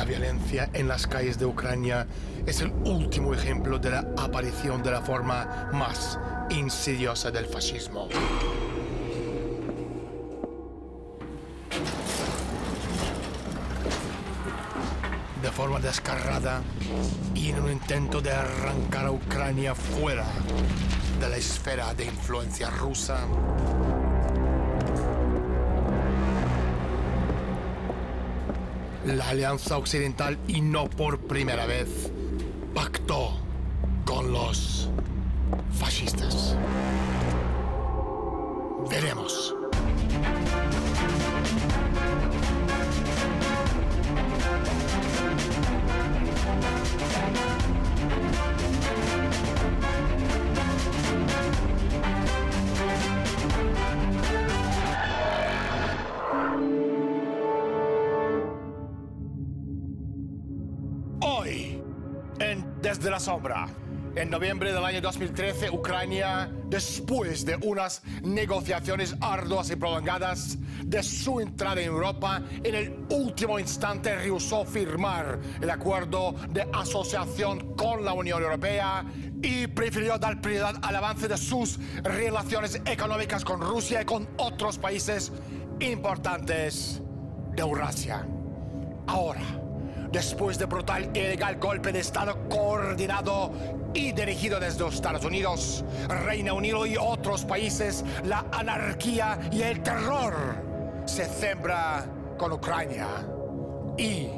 La violencia en las calles de Ucrania es el último ejemplo de la aparición de la forma más insidiosa del fascismo. De forma descarada y en un intento de arrancar a Ucrania fuera de la esfera de influencia rusa, la Alianza Occidental, y no por primera vez, pactó con los fascistas. Veremos. Hoy, Desde la Sombra, en noviembre del año 2013, Ucrania, después de unas negociaciones arduas y prolongadas de su entrada en Europa, en el último instante rehusó firmar el acuerdo de asociación con la Unión Europea y prefirió dar prioridad al avance de sus relaciones económicas con Rusia y con otros países importantes de Eurasia. Ahora, después de brutal e ilegal golpe de Estado coordinado y dirigido desde los Estados Unidos, Reino Unido y otros países, la anarquía y el terror se siembra con Ucrania. Y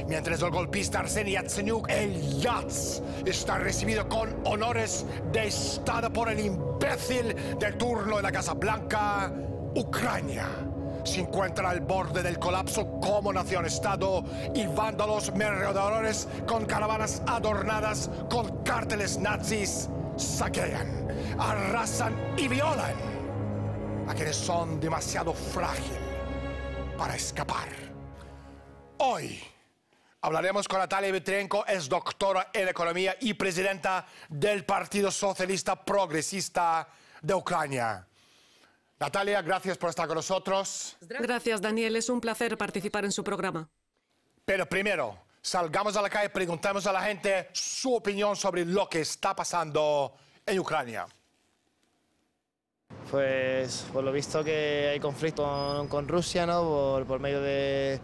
mientras el golpista Arseniy Yatsenyuk, el Yats, está recibido con honores de Estado por el imbécil de turno en la Casa Blanca, Ucrania se encuentra al borde del colapso como nación-estado y vándalos merodeadores con caravanas adornadas con cárteles nazis saquean, arrasan y violan a quienes son demasiado frágiles para escapar. Hoy hablaremos con Natalia Vitrenko, es doctora en economía y presidenta del Partido Socialista Progresista de Ucrania. Natalia, gracias por estar con nosotros. Gracias, Daniel. Es un placer participar en su programa. Pero primero, salgamos a la calle y preguntemos a la gente su opinión sobre lo que está pasando en Ucrania. Pues por lo visto que hay conflicto con Rusia, ¿no? Por medio de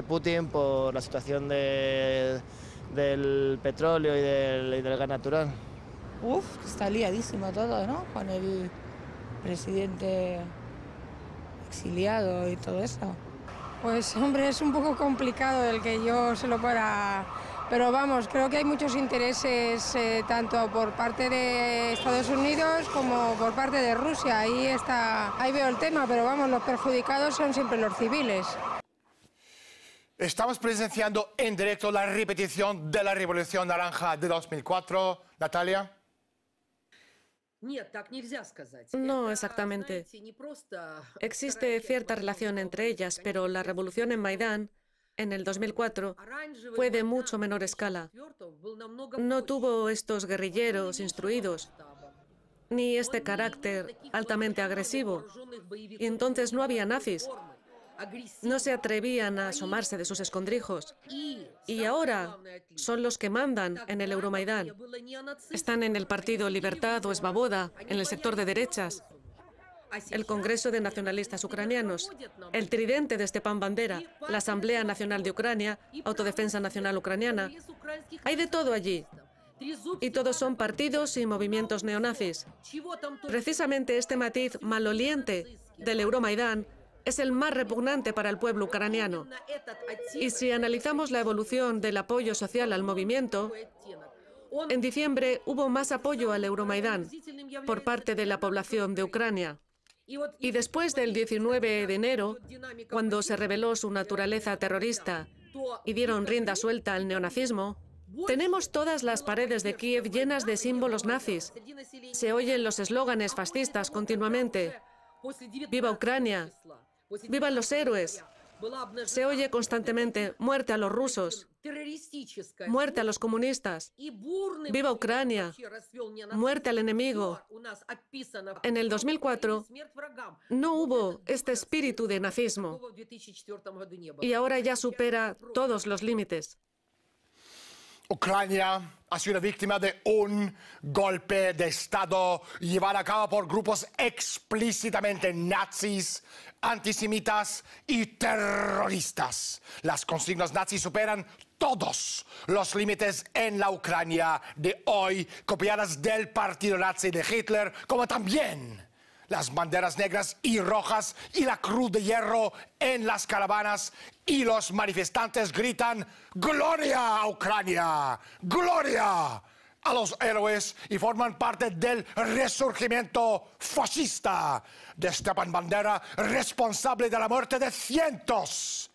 Putin, por la situación del petróleo y del gas natural. Está liadísimo todo, ¿no? Con el presidente exiliado y todo eso. Pues hombre, es un poco complicado el que yo se lo pueda... Pero vamos, creo que hay muchos intereses tanto por parte de Estados Unidos como por parte de Rusia. Ahí veo el tema, pero vamos, los perjudicados son siempre los civiles. Estamos presenciando en directo la repetición de la Revolución Naranja de 2004. Natalia. No exactamente. Existe cierta relación entre ellas, pero la revolución en Maidán, en el 2004, fue de mucho menor escala. No tuvo estos guerrilleros instruidos, ni este carácter altamente agresivo. Y entonces no había nazis. No se atrevían a asomarse de sus escondrijos. Y ahora son los que mandan en el Euromaidán. Están en el Partido Libertad o Svoboda, en el sector de derechas, el Congreso de Nacionalistas Ucranianos, el Tridente de Stepan Bandera, la Asamblea Nacional de Ucrania, Autodefensa Nacional Ucraniana. Hay de todo allí. Y todos son partidos y movimientos neonazis. Precisamente este matiz maloliente del Euromaidán es el más repugnante para el pueblo ucraniano. Y si analizamos la evolución del apoyo social al movimiento, en diciembre hubo más apoyo al Euromaidán por parte de la población de Ucrania. Y después del 19 de enero, cuando se reveló su naturaleza terrorista y dieron rienda suelta al neonazismo, tenemos todas las paredes de Kiev llenas de símbolos nazis. Se oyen los eslóganes fascistas continuamente. ¡Viva Ucrania! ¡Vivan los héroes! Se oye constantemente: muerte a los rusos, muerte a los comunistas, viva Ucrania, muerte al enemigo. En el 2004 no hubo este espíritu de nazismo y ahora ya supera todos los límites. Ucrania ha sido víctima de un golpe de Estado llevado a cabo por grupos explícitamente nazis, antisemitas y terroristas. Las consignas nazis superan todos los límites en la Ucrania de hoy, copiadas del partido nazi de Hitler, como también las banderas negras y rojas y la cruz de hierro en las caravanas, y los manifestantes gritan ¡Gloria a Ucrania! ¡Gloria a los héroes! Y forman parte del resurgimiento fascista de Stepan Bandera, responsable de la muerte de cientos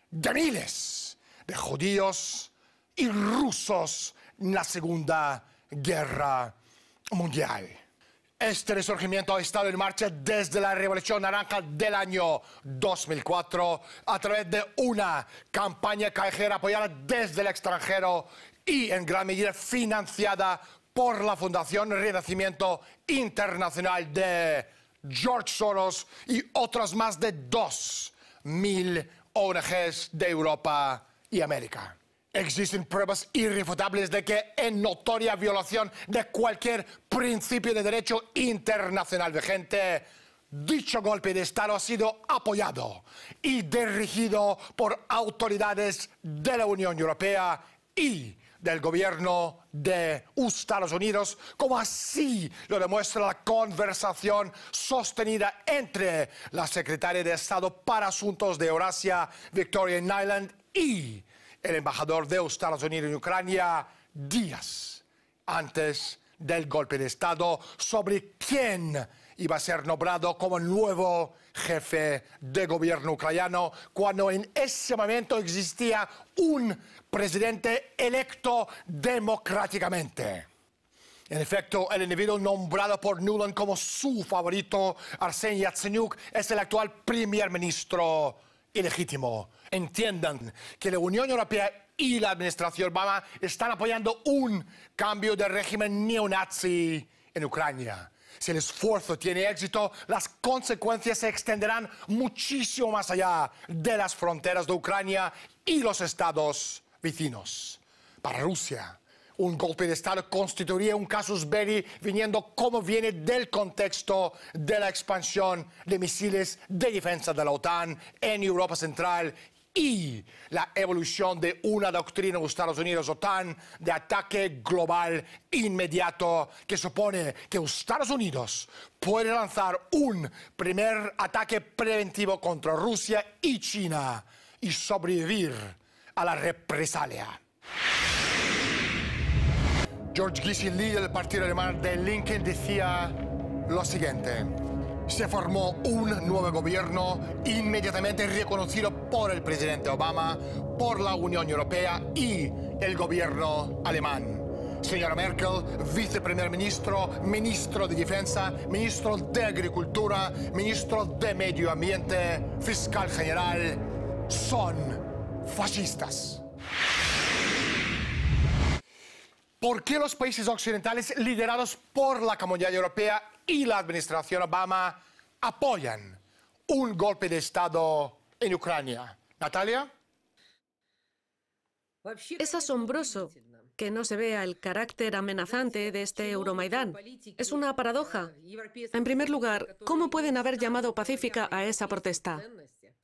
de miles de judíos y rusos en la Segunda Guerra Mundial. Este resurgimiento ha estado en marcha desde la Revolución Naranja del año 2004 a través de una campaña callejera apoyada desde el extranjero y en gran medida financiada por la Fundación Renacimiento Internacional de George Soros y otras más de 2.000 ONGs de Europa y América. Existen pruebas irrefutables de que, en notoria violación de cualquier principio de derecho internacional vigente, dicho golpe de Estado ha sido apoyado y dirigido por autoridades de la Unión Europea y del gobierno de Estados Unidos, como así lo demuestra la conversación sostenida entre la secretaria de Estado para Asuntos de Eurasia, Victoria Nuland, y el embajador de Estados Unidos en Ucrania días antes del golpe de Estado, sobre quién iba a ser nombrado como nuevo jefe de gobierno ucraniano, cuando en ese momento existía un presidente electo democráticamente. En efecto, el individuo nombrado por Nuland como su favorito, Arseniy Yatsenyuk, es el actual primer ministro ilegítimo. Entiendan que la Unión Europea y la administración Obama están apoyando un cambio de régimen neonazi en Ucrania. Si el esfuerzo tiene éxito, las consecuencias se extenderán muchísimo más allá de las fronteras de Ucrania y los estados vecinos. Para Rusia, un golpe de Estado constituiría un casus belli, viniendo como viene del contexto de la expansión de misiles de defensa de la OTAN en Europa Central y la evolución de una doctrina de Estados Unidos-OTAN de ataque global inmediato, que supone que Estados Unidos puede lanzar un primer ataque preventivo contra Rusia y China y sobrevivir a la represalia. George Gysi, líder del partido alemán de Linken, decía lo siguiente: se formó un nuevo gobierno inmediatamente reconocido por el presidente Obama, por la Unión Europea y el gobierno alemán. Señora Merkel, viceprimer ministro, ministro de Defensa, ministro de Agricultura, ministro de Medio Ambiente, fiscal general, son fascistas. ¿Por qué los países occidentales liderados por la Comunidad Europea y la administración Obama apoyan un golpe de Estado en Ucrania? Natalia. Es asombroso que no se vea el carácter amenazante de este Euromaidán. Es una paradoja. En primer lugar, ¿cómo pueden haber llamado pacífica a esa protesta?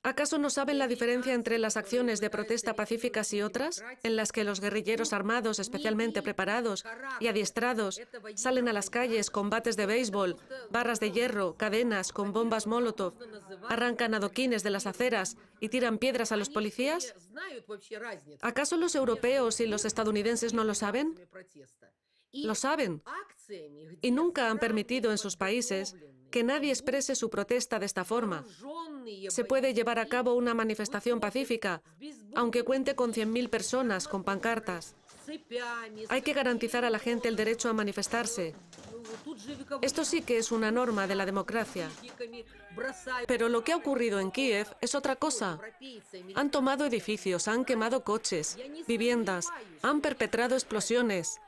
¿Acaso no saben la diferencia entre las acciones de protesta pacíficas y otras, en las que los guerrilleros armados, especialmente preparados y adiestrados, salen a las calles con bates de béisbol, barras de hierro, cadenas con bombas Molotov, arrancan adoquines de las aceras y tiran piedras a los policías? ¿Acaso los europeos y los estadounidenses no lo saben? Lo saben. Y nunca han permitido en sus países que nadie exprese su protesta de esta forma. Se puede llevar a cabo una manifestación pacífica, aunque cuente con 100.000 personas con pancartas. Hay que garantizar a la gente el derecho a manifestarse. Esto sí que es una norma de la democracia. Pero lo que ha ocurrido en Kiev es otra cosa. Han tomado edificios, han quemado coches, viviendas, han perpetrado explosiones,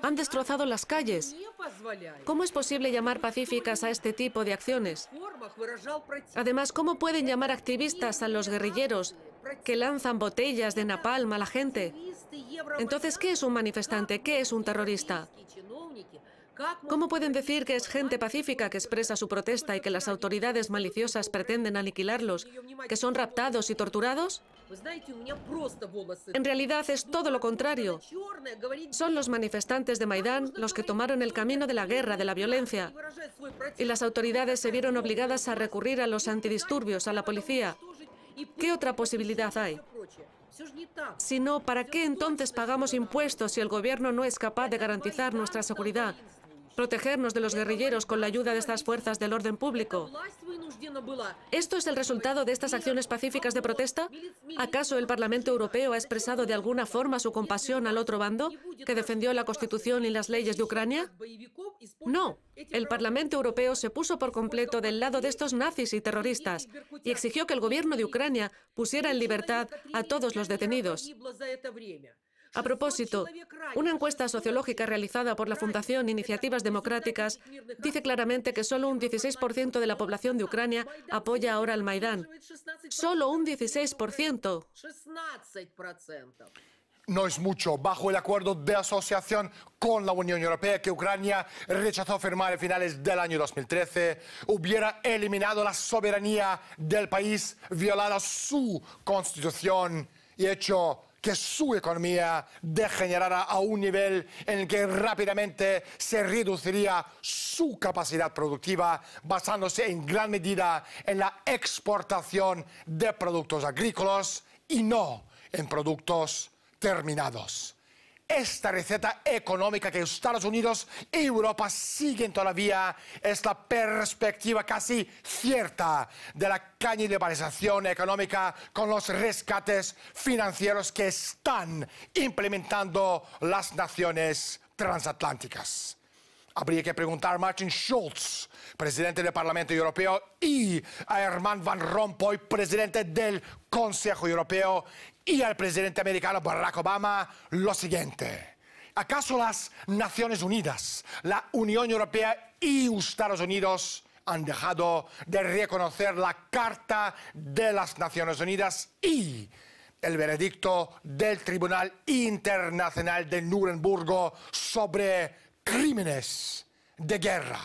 han destrozado las calles. ¿Cómo es posible llamar pacíficas a este tipo de acciones? Además, ¿cómo pueden llamar activistas a los guerrilleros que lanzan botellas de napalm a la gente? Entonces, ¿qué es un manifestante? ¿Qué es un terrorista? ¿Cómo pueden decir que es gente pacífica que expresa su protesta y que las autoridades maliciosas pretenden aniquilarlos, que son raptados y torturados? En realidad es todo lo contrario. Son los manifestantes de Maidán los que tomaron el camino de la guerra, de la violencia. Y las autoridades se vieron obligadas a recurrir a los antidisturbios, a la policía. ¿Qué otra posibilidad hay? Si no, ¿para qué entonces pagamos impuestos si el gobierno no es capaz de garantizar nuestra seguridad? Protegernos de los guerrilleros con la ayuda de estas fuerzas del orden público. ¿Esto es el resultado de estas acciones pacíficas de protesta? ¿Acaso el Parlamento Europeo ha expresado de alguna forma su compasión al otro bando, que defendió la Constitución y las leyes de Ucrania? No. El Parlamento Europeo se puso por completo del lado de estos nazis y terroristas y exigió que el gobierno de Ucrania pusiera en libertad a todos los detenidos. A propósito, una encuesta sociológica realizada por la Fundación Iniciativas Democráticas dice claramente que solo un 16% de la población de Ucrania apoya ahora al Maidán. ¡Solo un 16%! No es mucho. Bajo el acuerdo de asociación con la Unión Europea que Ucrania rechazó firmar a finales del año 2013, hubiera eliminado la soberanía del país, violado su constitución y hecho que su economía degenerara a un nivel en el que rápidamente se reduciría su capacidad productiva, basándose en gran medida en la exportación de productos agrícolas y no en productos terminados. Esta receta económica que Estados Unidos y Europa siguen todavía es la perspectiva casi cierta de la canibalización económica con los rescates financieros que están implementando las naciones transatlánticas. Habría que preguntar a Martin Schulz, presidente del Parlamento Europeo, y a Herman Van Rompuy, presidente del Consejo Europeo, y al presidente americano Barack Obama lo siguiente. ¿Acaso las Naciones Unidas, la Unión Europea y Estados Unidos han dejado de reconocer la Carta de las Naciones Unidas y el veredicto del Tribunal Internacional de Nuremberg sobre crímenes de guerra?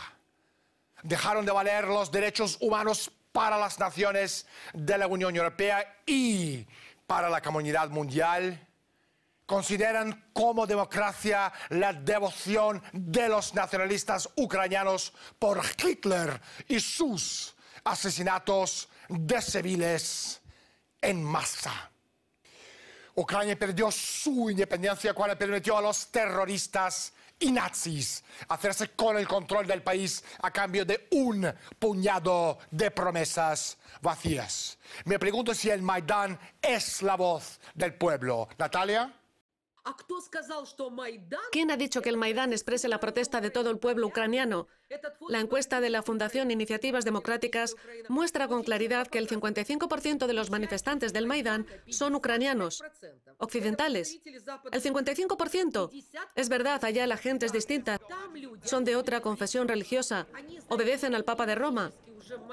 Dejaron de valer los derechos humanos para las naciones de la Unión Europea y para la comunidad mundial. Consideran como democracia la devoción de los nacionalistas ucranianos por Hitler y sus asesinatos de civiles en masa. Ucrania perdió su independencia cuando permitió a los terroristas y nazis hacerse con el control del país a cambio de un puñado de promesas vacías. Me pregunto si el Maidán es la voz del pueblo. Natalia. ¿Quién ha dicho que el Maidán exprese la protesta de todo el pueblo ucraniano? La encuesta de la Fundación Iniciativas Democráticas muestra con claridad que el 55% de los manifestantes del Maidán son ucranianos, occidentales. El 55%. Es verdad, allá la gente es distinta. Son de otra confesión religiosa, obedecen al Papa de Roma,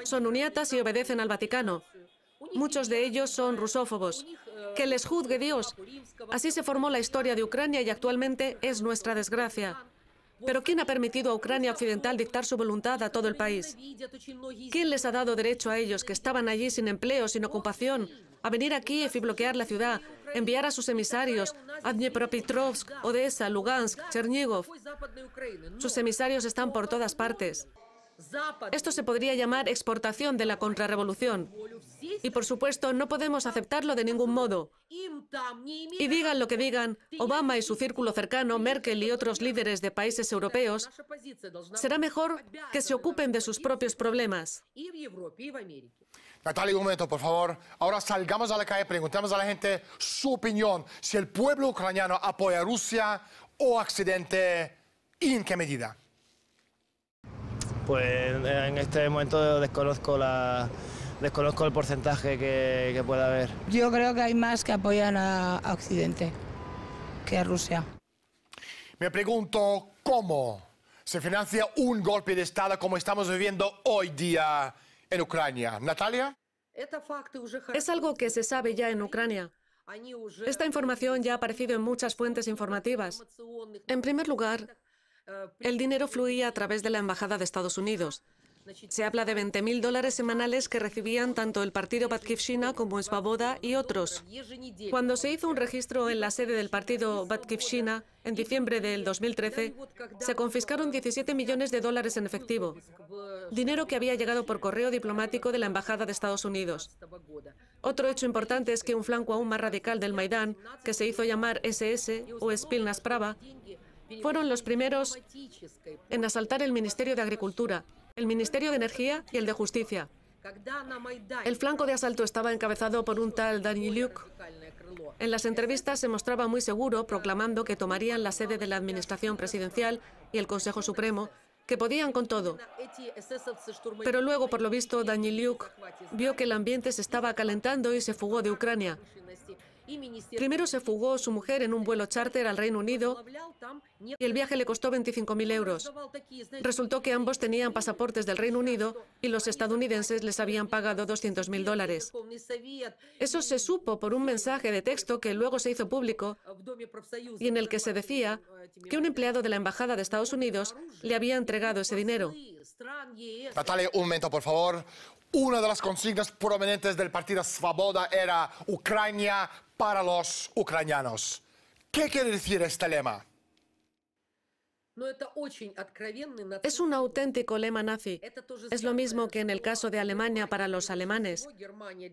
son uniatas y obedecen al Vaticano. Muchos de ellos son rusófobos. Que les juzgue Dios. Así se formó la historia de Ucrania y actualmente es nuestra desgracia. Pero ¿quién ha permitido a Ucrania Occidental dictar su voluntad a todo el país? ¿Quién les ha dado derecho a ellos, que estaban allí sin empleo, sin ocupación, a venir a Kiev y bloquear la ciudad, enviar a sus emisarios a Dnepropetrovsk, Odessa, Lugansk, Chernigov? Sus emisarios están por todas partes. Esto se podría llamar exportación de la contrarrevolución. Y por supuesto, no podemos aceptarlo de ningún modo. Y digan lo que digan, Obama y su círculo cercano, Merkel y otros líderes de países europeos, será mejor que se ocupen de sus propios problemas. Natalia, un momento, por favor. Ahora salgamos a la calle, preguntemos a la gente su opinión, si el pueblo ucraniano apoya a Rusia o a Occidente y en qué medida. Pues en este momento desconozco el porcentaje que pueda haber. Yo creo que hay más que apoyan a Occidente que a Rusia. Me pregunto cómo se financia un golpe de Estado como estamos viviendo hoy día en Ucrania. Natalia. Es algo que se sabe ya en Ucrania. Esta información ya ha aparecido en muchas fuentes informativas. En primer lugar, el dinero fluía a través de la Embajada de Estados Unidos. Se habla de $20.000 semanales que recibían tanto el partido Batkivshina como Svoboda y otros. Cuando se hizo un registro en la sede del partido Batkivshina en diciembre del 2013, se confiscaron $17 millones en efectivo, dinero que había llegado por correo diplomático de la Embajada de Estados Unidos. Otro hecho importante es que un flanco aún más radical del Maidán, que se hizo llamar SS o Spilna Sprava, fueron los primeros en asaltar el Ministerio de Agricultura, el Ministerio de Energía y el de Justicia. El flanco de asalto estaba encabezado por un tal Daniliuk. En las entrevistas se mostraba muy seguro, proclamando que tomarían la sede de la Administración Presidencial y el Consejo Supremo, que podían con todo. Pero luego, por lo visto, Daniliuk vio que el ambiente se estaba calentando y se fugó de Ucrania. Primero se fugó su mujer en un vuelo charter al Reino Unido y el viaje le costó 25.000 euros. Resultó que ambos tenían pasaportes del Reino Unido y los estadounidenses les habían pagado $200.000. Eso se supo por un mensaje de texto que luego se hizo público y en el que se decía que un empleado de la Embajada de Estados Unidos le había entregado ese dinero. Natalia, un momento, por favor. Una de las consignas prominentes del partido Svoboda era Ucrania para los ucranianos. ¿Qué quiere decir este lema? Es un auténtico lema nazi. Es lo mismo que en el caso de Alemania para los alemanes.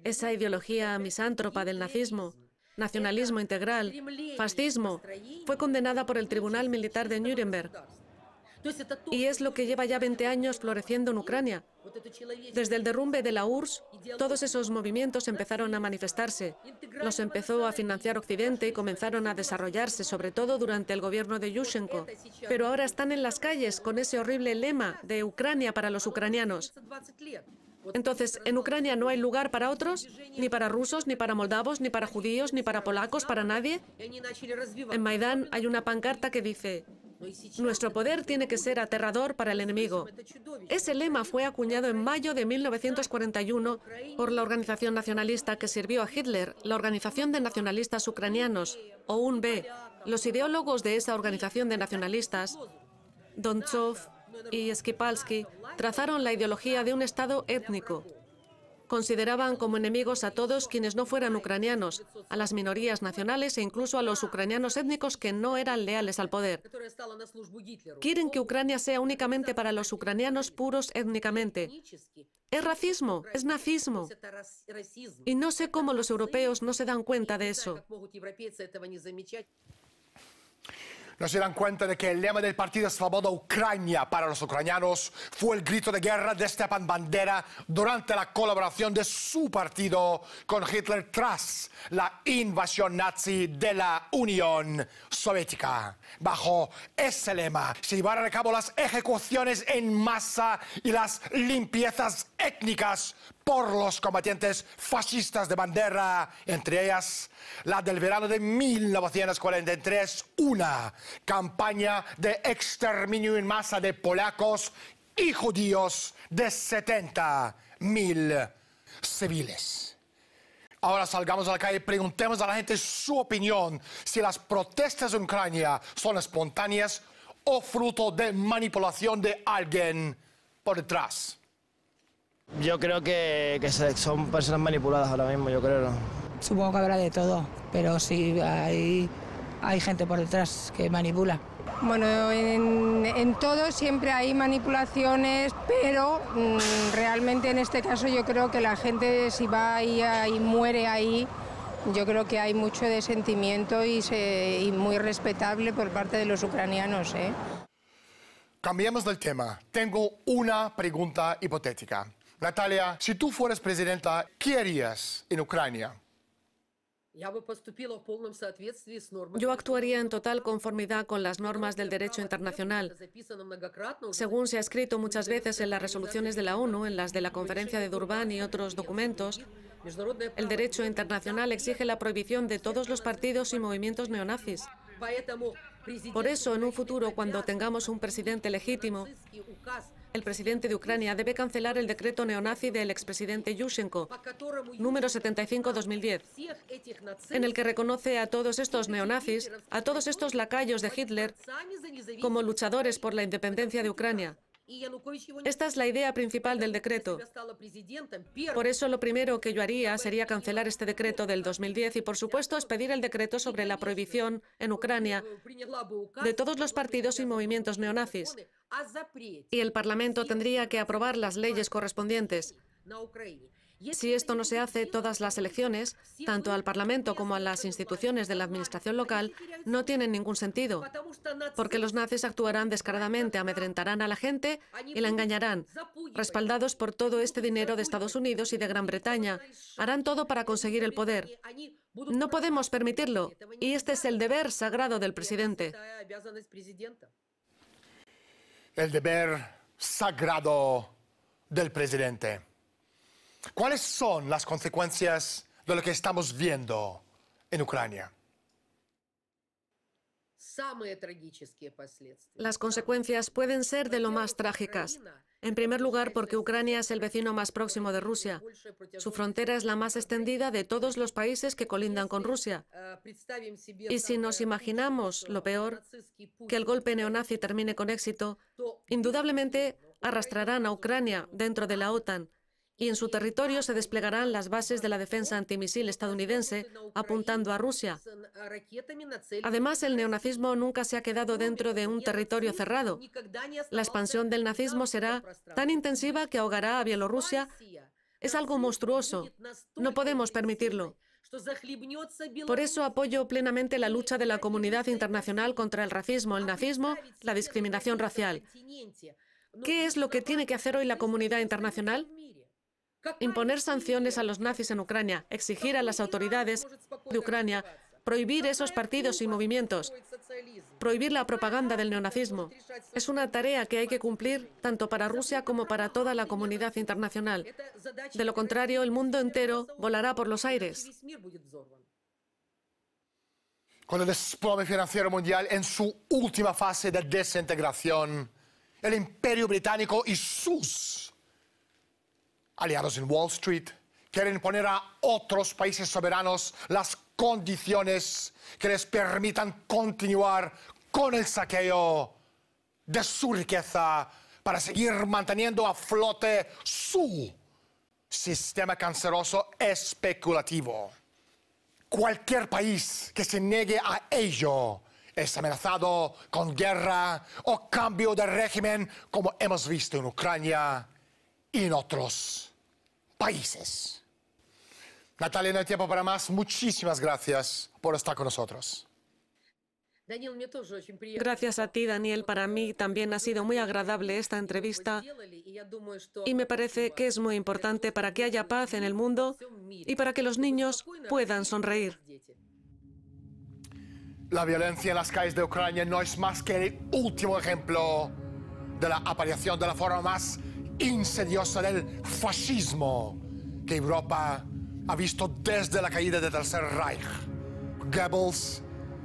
Esa ideología misántropa del nazismo, nacionalismo integral, fascismo, fue condenada por el Tribunal Militar de Nuremberg. Y es lo que lleva ya 20 años floreciendo en Ucrania. Desde el derrumbe de la URSS, todos esos movimientos empezaron a manifestarse. Los empezó a financiar Occidente y comenzaron a desarrollarse, sobre todo durante el gobierno de Yushchenko. Pero ahora están en las calles con ese horrible lema de Ucrania para los ucranianos. Entonces, ¿en Ucrania no hay lugar para otros? ¿Ni para rusos, ni para moldavos, ni para judíos, ni para polacos, para nadie? En Maidán hay una pancarta que dice: nuestro poder tiene que ser aterrador para el enemigo. Ese lema fue acuñado en mayo de 1941 por la organización nacionalista que sirvió a Hitler, la Organización de Nacionalistas Ucranianos, o UNB. Los ideólogos de esa organización de nacionalistas, Donchov y Skipalski, trazaron la ideología de un Estado étnico. Consideraban como enemigos a todos quienes no fueran ucranianos, a las minorías nacionales e incluso a los ucranianos étnicos que no eran leales al poder. Quieren que Ucrania sea únicamente para los ucranianos puros étnicamente. Es racismo, es nazismo. Y no sé cómo los europeos no se dan cuenta de eso. No se dan cuenta de que el lema del partido Svoboda Ucrania para los ucranianos fue el grito de guerra de Stepan Bandera durante la colaboración de su partido con Hitler tras la invasión nazi de la Unión Soviética. Bajo ese lema se llevaron a cabo las ejecuciones en masa y las limpiezas étnicas por los combatientes fascistas de Bandera, entre ellas la del verano de 1943, una campaña de exterminio en masa de polacos y judíos de 70.000 civiles. Ahora salgamos a la calle y preguntemos a la gente su opinión si las protestas en Ucrania son espontáneas o fruto de manipulación de alguien por detrás. Yo creo que son personas manipuladas ahora mismo, yo creo, ¿no? Supongo que habrá de todo, pero sí hay gente por detrás que manipula. Bueno, en todo siempre hay manipulaciones, pero realmente en este caso yo creo que la gente, si va ahí y muere ahí, yo creo que hay mucho de sentimiento y muy respetable por parte de los ucranianos, ¿eh? Cambiemos del tema. Tengo una pregunta hipotética. Natalia, si tú fueras presidenta, ¿qué harías en Ucrania? Yo actuaría en total conformidad con las normas del derecho internacional. Según se ha escrito muchas veces en las resoluciones de la ONU, en las de la Conferencia de Durban y otros documentos, el derecho internacional exige la prohibición de todos los partidos y movimientos neonazis. Por eso, en un futuro, cuando tengamos un presidente legítimo, el presidente de Ucrania debe cancelar el decreto neonazi del expresidente Yushchenko, número 75/2010, en el que reconoce a todos estos neonazis, a todos estos lacayos de Hitler, como luchadores por la independencia de Ucrania. Esta es la idea principal del decreto. Por eso lo primero que yo haría sería cancelar este decreto del 2010 y, por supuesto, expedir el decreto sobre la prohibición en Ucrania de todos los partidos y movimientos neonazis. Y el Parlamento tendría que aprobar las leyes correspondientes. Si esto no se hace, todas las elecciones, tanto al Parlamento como a las instituciones de la administración local, no tienen ningún sentido, porque los nazis actuarán descaradamente, amedrentarán a la gente y la engañarán, respaldados por todo este dinero de Estados Unidos y de Gran Bretaña. Harán todo para conseguir el poder. No podemos permitirlo, y este es el deber sagrado del presidente. El deber sagrado del presidente. ¿Cuáles son las consecuencias de lo que estamos viendo en Ucrania? Las consecuencias pueden ser de lo más trágicas. En primer lugar, porque Ucrania es el vecino más próximo de Rusia. Su frontera es la más extendida de todos los países que colindan con Rusia. Y si nos imaginamos lo peor, que el golpe neonazi termine con éxito, indudablemente arrastrarán a Ucrania dentro de la OTAN. Y en su territorio se desplegarán las bases de la defensa antimisil estadounidense apuntando a Rusia. Además, el neonazismo nunca se ha quedado dentro de un territorio cerrado. La expansión del nazismo será tan intensiva que ahogará a Bielorrusia. Es algo monstruoso. No podemos permitirlo. Por eso apoyo plenamente la lucha de la comunidad internacional contra el racismo, el nazismo, la discriminación racial. ¿Qué es lo que tiene que hacer hoy la comunidad internacional? Imponer sanciones a los nazis en Ucrania, exigir a las autoridades de Ucrania, prohibir esos partidos y movimientos, prohibir la propaganda del neonazismo. Es una tarea que hay que cumplir tanto para Rusia como para toda la comunidad internacional. De lo contrario, el mundo entero volará por los aires. Con el desplome financiero mundial en su última fase de desintegración, el Imperio Británico y sus aliados en Wall Street quieren poner a otros países soberanos las condiciones que les permitan continuar con el saqueo de su riqueza para seguir manteniendo a flote su sistema canceroso especulativo. Cualquier país que se niegue a ello es amenazado con guerra o cambio de régimen, como hemos visto en Ucrania y en otros países. Natalia, no hay tiempo para más. Muchísimas gracias por estar con nosotros. Gracias a ti, Daniel. Para mí también ha sido muy agradable esta entrevista y me parece que es muy importante para que haya paz en el mundo y para que los niños puedan sonreír. La violencia en las calles de Ucrania no es más que el último ejemplo de la aparición de la forma más insidiosa del fascismo que Europa ha visto desde la caída del Tercer Reich. Goebbels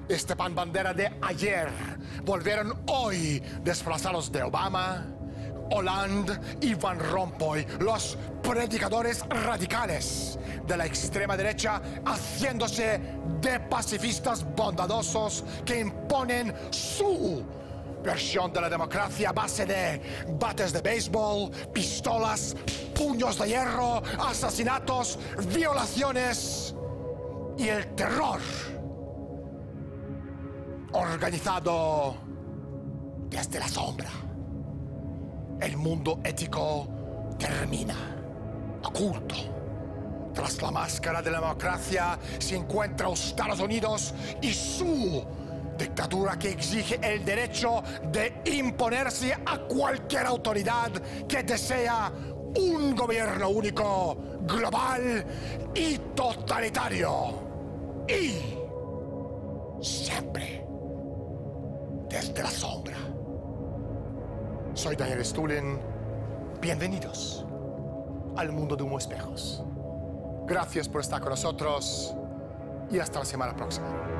y Stepan Bandera de ayer volvieron hoy desplazados de Obama, Hollande y Van Rompuy, los predicadores radicales de la extrema derecha, haciéndose de pacifistas bondadosos que imponen su versión de la democracia a base de bates de béisbol, pistolas, puños de hierro, asesinatos, violaciones y el terror organizado desde la sombra. El mundo ético termina oculto. Tras la máscara de la democracia se encuentra Estados Unidos y su dictadura que exige el derecho de imponerse a cualquier autoridad que desea un gobierno único, global y totalitario. y siempre desde la sombra. Soy Daniel Stulin. Bienvenidos al mundo de Humo Espejos. Gracias por estar con nosotros y hasta la semana próxima.